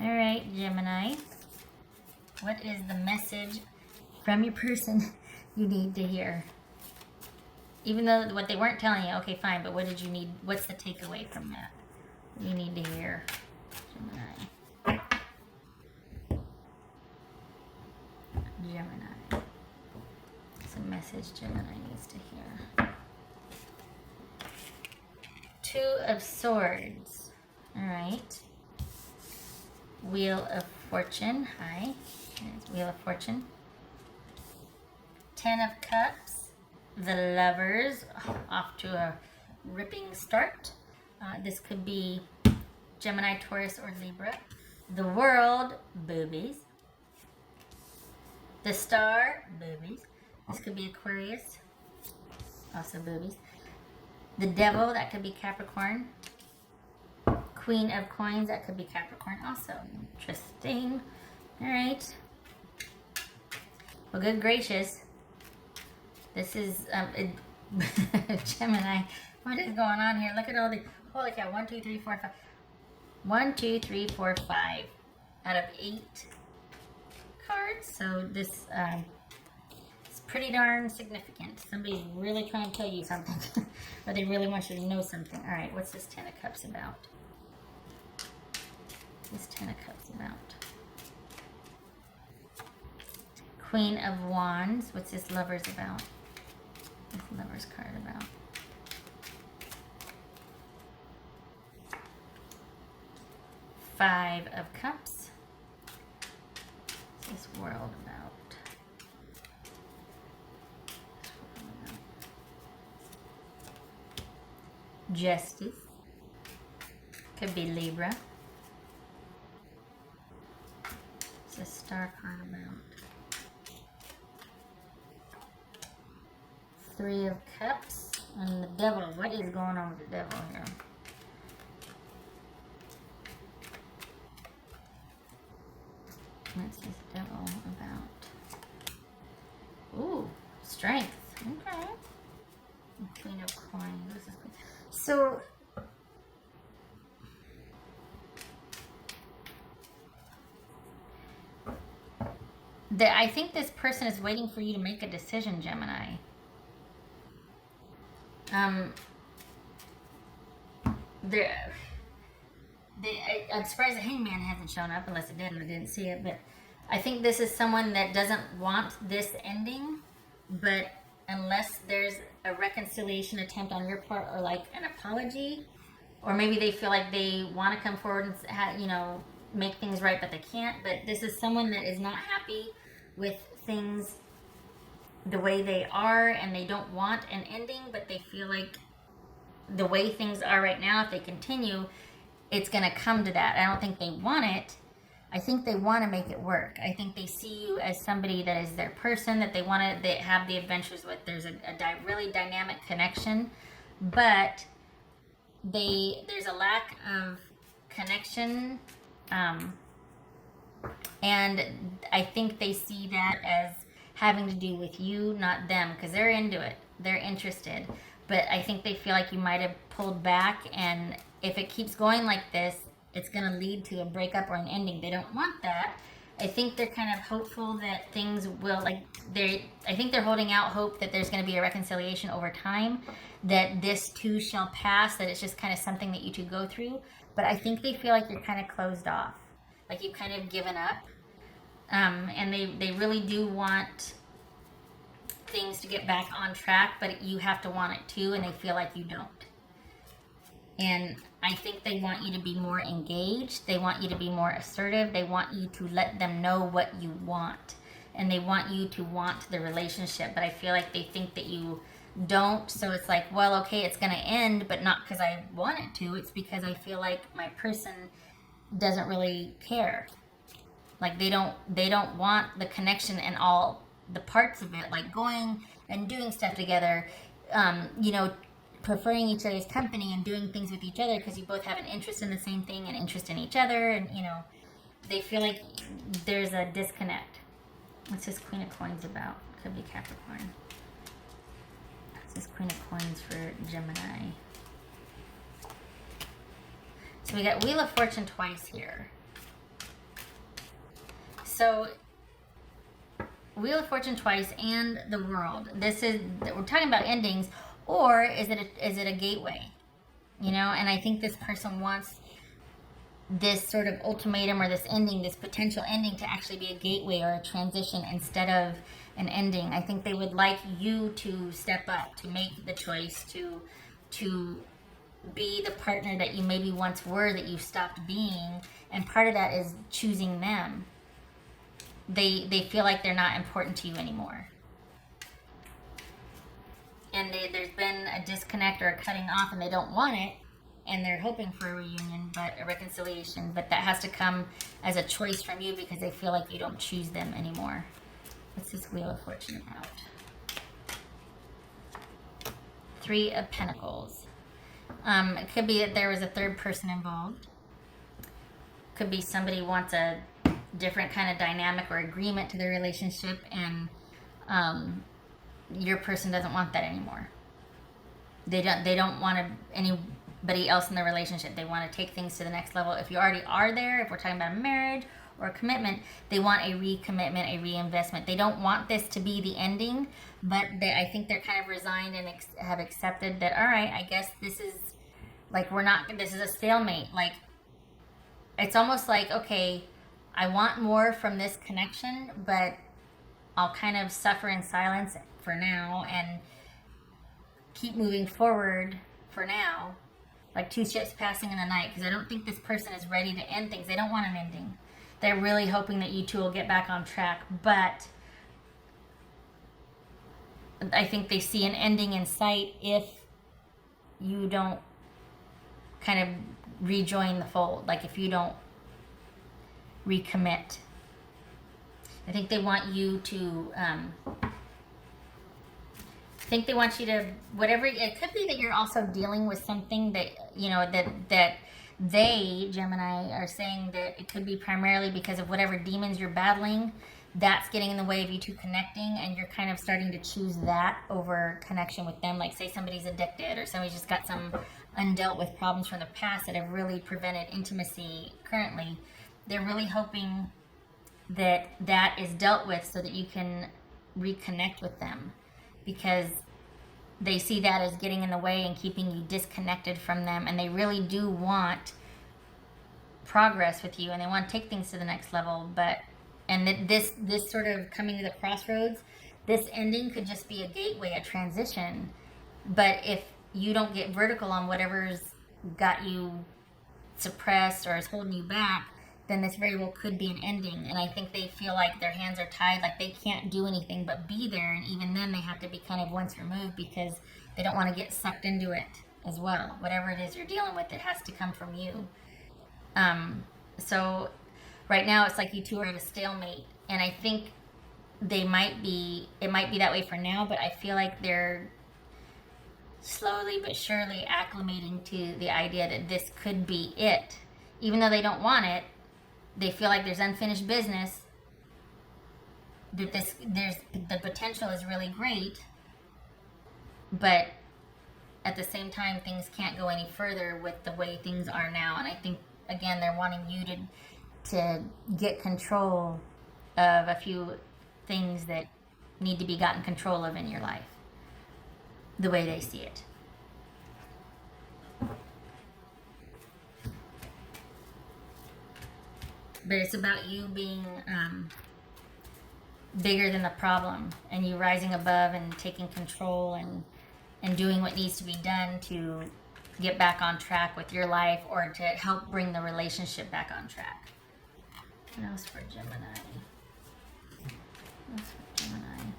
All right, Gemini. What is the message from your person you need to hear? Even though what they weren't telling you, okay, fine, but what did you need? What's the takeaway from that? You need to hear, Gemini. Gemini. It's a message Gemini needs to hear. Two of Swords. All right. Wheel of Fortune. Hi. There's Wheel of Fortune. Ten of Cups. The Lovers. Off to a ripping start. This could be Gemini, Taurus, or Libra. The World. Boobies. The Star. Boobies. This could be Aquarius. Also boobies. The Devil. That could be Capricorn. Queen of Coins, that could be Capricorn also. Interesting. All right. Well, good gracious. This is Gemini. What is going on here? Look at all the, holy cow, 1, 2, 3, 4, 5. 1, 2, 3, 4, 5 out of 8 cards. So this is pretty darn significant. Somebody's really trying to tell you something. Or they really want you to know something. All right, what's this Ten of Cups about? This Ten of Cups about? Queen of Wands. What's this Lovers about? This Lovers card about? Five of Cups. What's this World about? Justice. Could be Libra. What's this Star card about? Three of Cups. And the Devil. What is going on with the Devil here? What's this Devil about? Ooh, Strength. Okay. Queen of Coins. This is cool. So, I think this person is waiting for you to make a decision, Gemini. I'm surprised the Hangman hasn't shown up, unless it did and I didn't see it, but I think this is someone that doesn't want this ending, but unless there's a reconciliation attempt on your part, or like an apology, or maybe they feel like they want to come forward and make things right, but they can't. But this is someone that is not happy with things the way they are, and they don't want an ending, but they feel like the way things are right now, if they continue, it's going to come to that. I don't think they want it. I think they want to make it work. I think they see you as somebody that is their person, that they want to have the adventures with. There's a really dynamic connection, but there's a lack of connection, and I think they see that as having to do with you, not them, because they're into it. They're interested. But I think they feel like you might have pulled back, and if it keeps going like this, it's going to lead to a breakup or an ending. They don't want that. I think they're kind of hopeful that things will, I think they're holding out hope that there's going to be a reconciliation over time, that this too shall pass, that it's just kind of something that you two go through. But I think they feel like you're kind of closed off, like you've kind of given up. And they really do want things to get back on track, but you have to want it too, and they feel like you don't. And I think they want you to be more engaged. They want you to be more assertive. They want you to let them know what you want. And they want you to want the relationship. But I feel like they think that you don't. So it's like, well, okay, it's going to end, but not because I want it to. It's because I feel like my person doesn't really care. Like they don't want the connection and all the parts of it, like going and doing stuff together, preferring each other's company and doing things with each other because you both have an interest in the same thing and interest in each other, and they feel like there's a disconnect. What's this Queen of Coins about? Could be Capricorn. What's this Queen of Coins for Gemini? So we got Wheel of Fortune twice here. So Wheel of Fortune twice and the World. We're talking about endings, or is it a gateway? You know, and I think this person wants this sort of ultimatum or this ending, this potential ending, to actually be a gateway or a transition instead of an ending. I think they would like you to step up, to make the choice, to be the partner that you maybe once were, that you stopped being. And part of that is choosing them. They feel like they're not important to you anymore. And there's been a disconnect or a cutting off, and they don't want it, and they're hoping for a reunion, but a reconciliation, but that has to come as a choice from you because they feel like you don't choose them anymore. What's this Wheel of Fortune about? Three of Pentacles. It could be that there was a third person involved. Could be somebody wants a different kind of dynamic or agreement to their relationship, and your person doesn't want that anymore. They don't want anybody else in the relationship. They want to take things to the next level. If you already are there, if we're talking about a marriage or a commitment, they want a recommitment, a reinvestment. They don't want this to be the ending, but I think they're kind of resigned and have accepted that, all right, I guess this is like, this is a stalemate. Like, it's almost like, okay, I want more from this connection, but I'll kind of suffer in silence for now and keep moving forward for now, like two ships passing in the night, because I don't think this person is ready to end things. They don't want an ending. They're really hoping that you two will get back on track, but I think they see an ending in sight if you don't kind of rejoin the fold, like if you don't recommit. I think they want you to whatever, it could be that you're also dealing with something that, you know, that they, Gemini, are saying that it could be primarily because of whatever demons you're battling, that's getting in the way of you two connecting, and you're kind of starting to choose that over connection with them. Like, say somebody's addicted, or somebody's just got some undealt with problems from the past that have really prevented intimacy currently. They're really hoping that that is dealt with so that you can reconnect with them, because they see that as getting in the way and keeping you disconnected from them, and they really do want progress with you, and they want to take things to the next level. But this sort of coming to the crossroads, this ending could just be a gateway, a transition. But if you don't get vertical on whatever's got you suppressed or is holding you back, then this very well could be an ending. And I think they feel like their hands are tied, like they can't do anything but be there. And even then they have to be kind of once removed, because they don't want to get sucked into it as well. Whatever it is you're dealing with, it has to come from you. So right now it's like you two are at a stalemate. And I think it might be that way for now, but I feel like they're slowly but surely acclimating to the idea that this could be it. Even though they don't want it, they feel like there's unfinished business, that the potential is really great, but at the same time things can't go any further with the way things are now. And I think, again, they're wanting you to get control of a few things that need to be gotten control of in your life, the way they see it. But it's about you being bigger than the problem, and you rising above and taking control and doing what needs to be done to get back on track with your life, or to help bring the relationship back on track. What else for Gemini? What else for Gemini?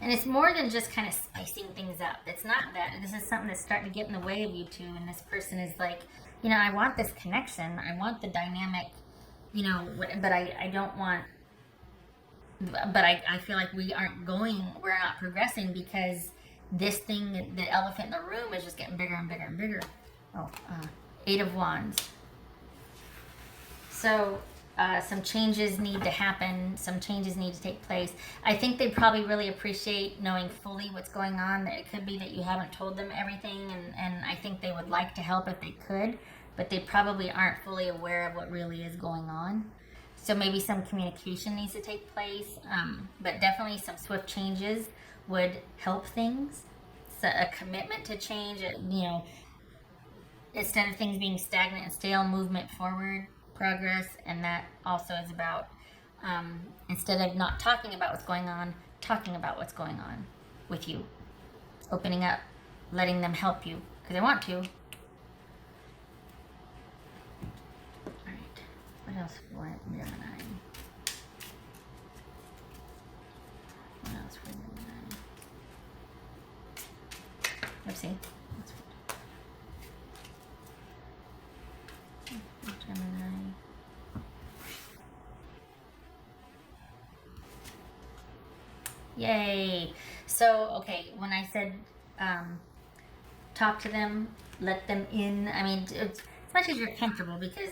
And it's more than just kind of spicing things up. It's not that. This is something that's starting to get in the way of you two. And this person is like, you know, I want this connection. I want the dynamic, you know, but I don't want, but I feel like we're not progressing, because this thing, the elephant in the room, is just getting bigger and bigger and bigger. Oh, 8 of Wands. So some changes need to happen. Some changes need to take place. I think they probably really appreciate knowing fully what's going on. It could be that you haven't told them everything, and I think they would like to help if they could, but they probably aren't fully aware of what really is going on. So maybe some communication needs to take place, but definitely some swift changes would help things. So a commitment to change, instead of things being stagnant and stale, movement forward, progress, and that also is about instead of not talking about what's going on, talking about what's going on with you, opening up, letting them help you because they want to. All right, what else for Gemini? What else for Gemini? Let's see. Gemini. Yay. So, okay, when I said talk to them, let them in, I mean, it's, as much as you're comfortable, because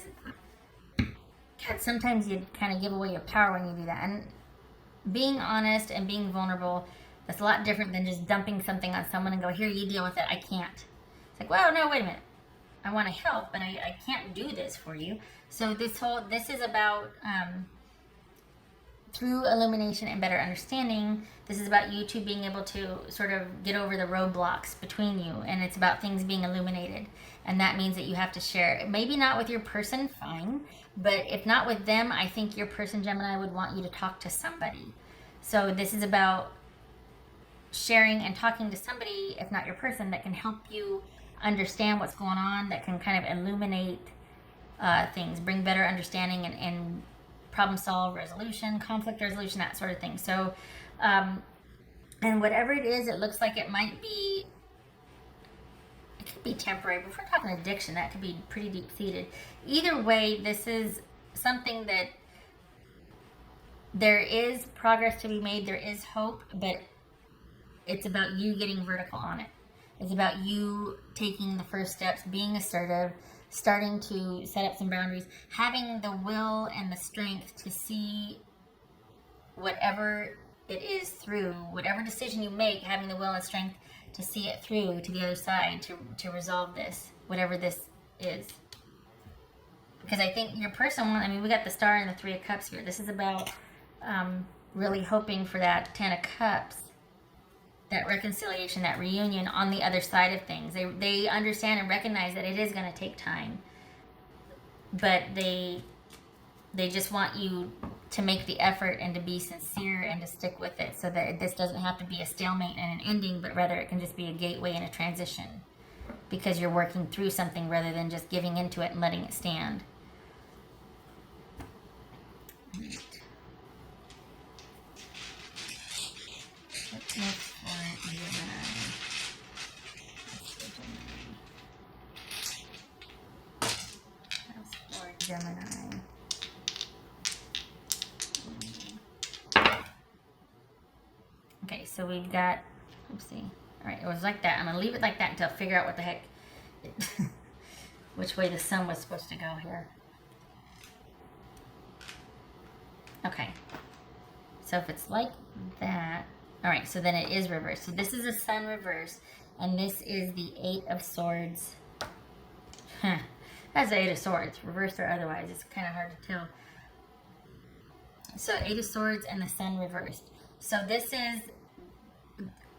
God, sometimes you kind of give away your power when you do that. And being honest and being vulnerable, that's a lot different than just dumping something on someone and go, here, you deal with it. I can't. It's like, well, no, wait a minute. I want to help, but I can't do this for you. So this is about through illumination and better understanding. This is about you two being able to sort of get over the roadblocks between you, and it's about things being illuminated. And that means that you have to share. Maybe not with your person, fine, but if not with them, I think your person, Gemini, would want you to talk to somebody. So this is about sharing and talking to somebody, if not your person, that can help you understand what's going on, that can kind of illuminate things, bring better understanding and problem solve, resolution, conflict resolution, that sort of thing. So, and whatever it is, it looks like it might be, it could be temporary, but if we're talking addiction, that could be pretty deep-seated. Either way, this is something that there is progress to be made, there is hope, but it's about you getting vertical on it. It's about you taking the first steps, being assertive, starting to set up some boundaries, having the will and the strength to see whatever it is through, whatever decision you make, having the will and strength to see it through to the other side, to resolve this, whatever this is. Because I think your person, I mean, we got the Star and the Three of Cups here. This is about really hoping for that Ten of Cups, that reconciliation, that reunion on the other side of things. They understand and recognize that it is going to take time, but they just want you to make the effort and to be sincere and to stick with it, so that this doesn't have to be a stalemate and an ending, but rather it can just be a gateway and a transition, because you're working through something rather than just giving into it and letting it stand. Next for Gemini. Okay, so we've got, let's see. All right, it was like that. I'm gonna leave it like that until I figure out what the heck, which way the sun was supposed to go here. Okay, so if it's like that, all right, so then it is reversed. So this is a sun reverse, and this is the Eight of Swords. That's the Eight of Swords, reversed or otherwise. It's kind of hard to tell. So Eight of Swords and the sun reversed. So this is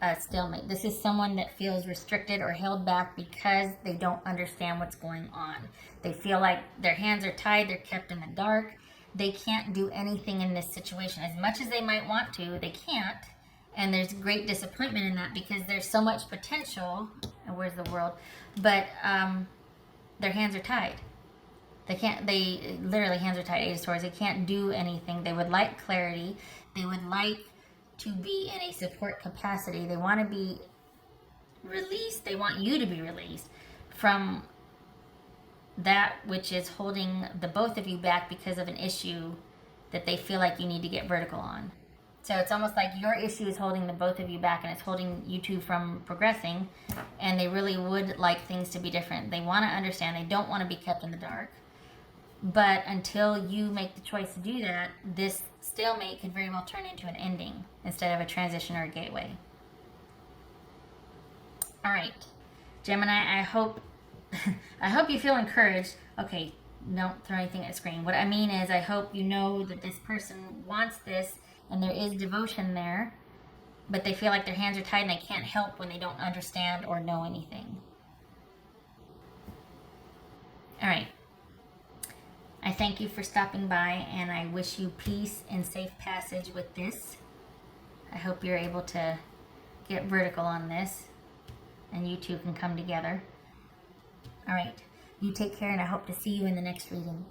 a stalemate. This is someone that feels restricted or held back because they don't understand what's going on. They feel like their hands are tied, they're kept in the dark. They can't do anything in this situation. As much as they might want to, they can't. And there's great disappointment in that, because there's so much potential. And where's the world? But their hands are tied. They literally, hands are tied, Eight of Swords. They can't do anything. They would like clarity. They would like to be in a support capacity. They want to be released. They want you to be released from that which is holding the both of you back because of an issue that they feel like you need to get vertical on. So it's almost like your issue is holding the both of you back, and it's holding you two from progressing, and they really would like things to be different. They want to understand. They don't want to be kept in the dark. But until you make the choice to do that, this stalemate could very well turn into an ending instead of a transition or a gateway. All right, Gemini, I hope you feel encouraged. Okay, don't throw anything at the screen. What I mean is, I hope you know that this person wants this and there is devotion there, but they feel like their hands are tied and they can't help when they don't understand or know anything. All right. I thank you for stopping by, and I wish you peace and safe passage with this. I hope you're able to get vertical on this, and you two can come together. All right. You take care, and I hope to see you in the next reading.